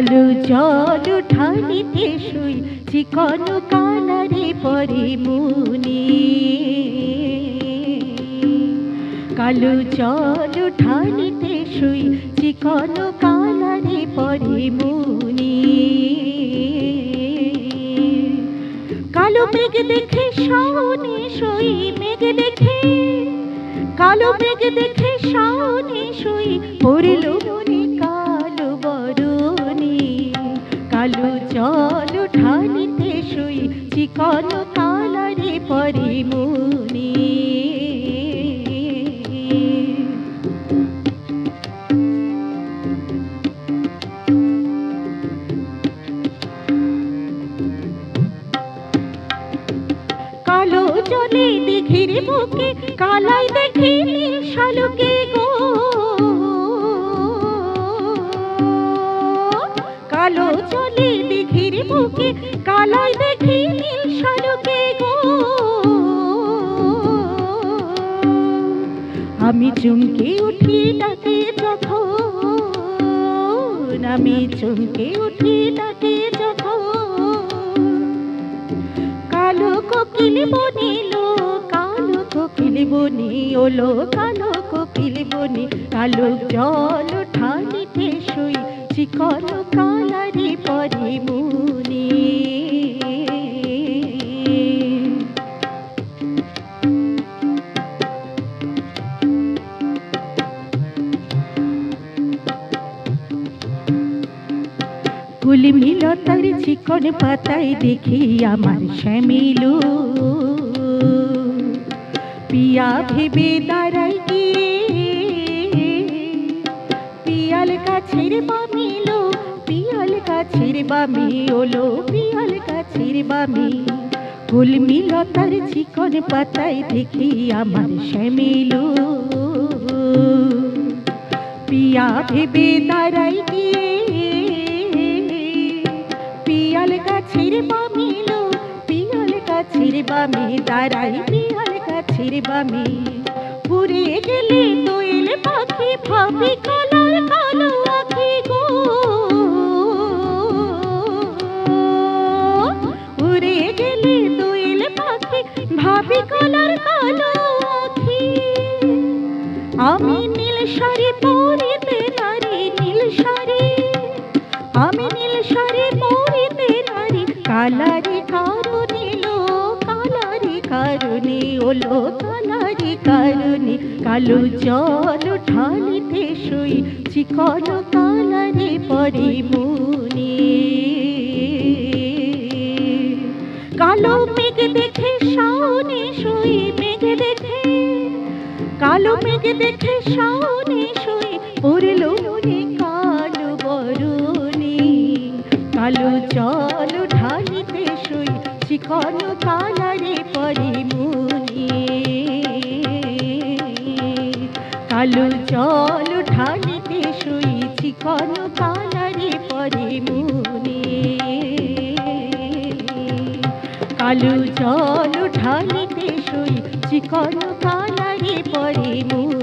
কালো জল ঢালিতে শুই চিকন কালারে পরে মুনি। কালো জল ঢালিতে শুই চিকন কালারে পরে মুনি। কালো মেঘ দেখে শাওনে শুই মেঘ দেখে, কালো মেঘ দেখে শাওনে শুই পড়ল মনে কালো বরণী। কালো জল ঢালিতে শুই চিকন কালারে পরে মুনি। কালো জলে দিঘির বুকে কালাই দেখি নীল শালুকে গো। কালো জলে দিঘির বুকে কালাই দেখি নীল শালুকে গো। আমি চমকে উঠি ডাকে যখন, আমি চমকে উঠি ডাকে যখন। কালো কোকিল বনিলো, কালো কোকিল বনি ওলো, কালো কোকিল বনি। কালো জল ঢালিতে শুই চিকন কালারে পরে মুনি। কুলমিলতার চিকন পাতায় দেখি আমার শ্যামিলু। পিয়া ভেবে দাঁড়াই গিয়ে পিয়াল গাছের বামিলো, পিয়াল গাছের বামি ওলো, পিয়াল গাছের বামি। কুলমিলতার চিকন পাতায় দেখি আমার শ্যামিলু। পিয়া ভেবে দাঁড়াই গিয়ে পিয়াল গাছের বামিলো, পিয়াল গাছের বামি দাঁড়াই পিয়াল গাছের বামি। উড়ে গেলে দোয়েল পাখি ভাবি কালার কালো আখি গো। উড়ে গেলে দোয়েল পাখি ভাবি কালার কালো আখি। আমি নীল শাড়ি পরিতে নারী, নীল শাড়ি, আমি নীল শাড়ি পরিতে নারী। কালারি কারণে লো, কালারি কারণে ওলো, কালারি কারণে। কালো জল ঢালিতে শুই চিকন কালারে পরে মুনি। কালো মেঘ দেখে শাওনে শুই মেঘ দেখে, কালো মেঘ দেখে শাওনে শুই পড়ল মনে কালো বরণী। কালো জল ঢালিতে শুই চিকন কালারে পরে মুনি। কালো জল ঢালিতে শুই চিকন কালারে পরে মুনি। কালো জল ঢালিতে শুই চিকন কালারে পরে মুনি।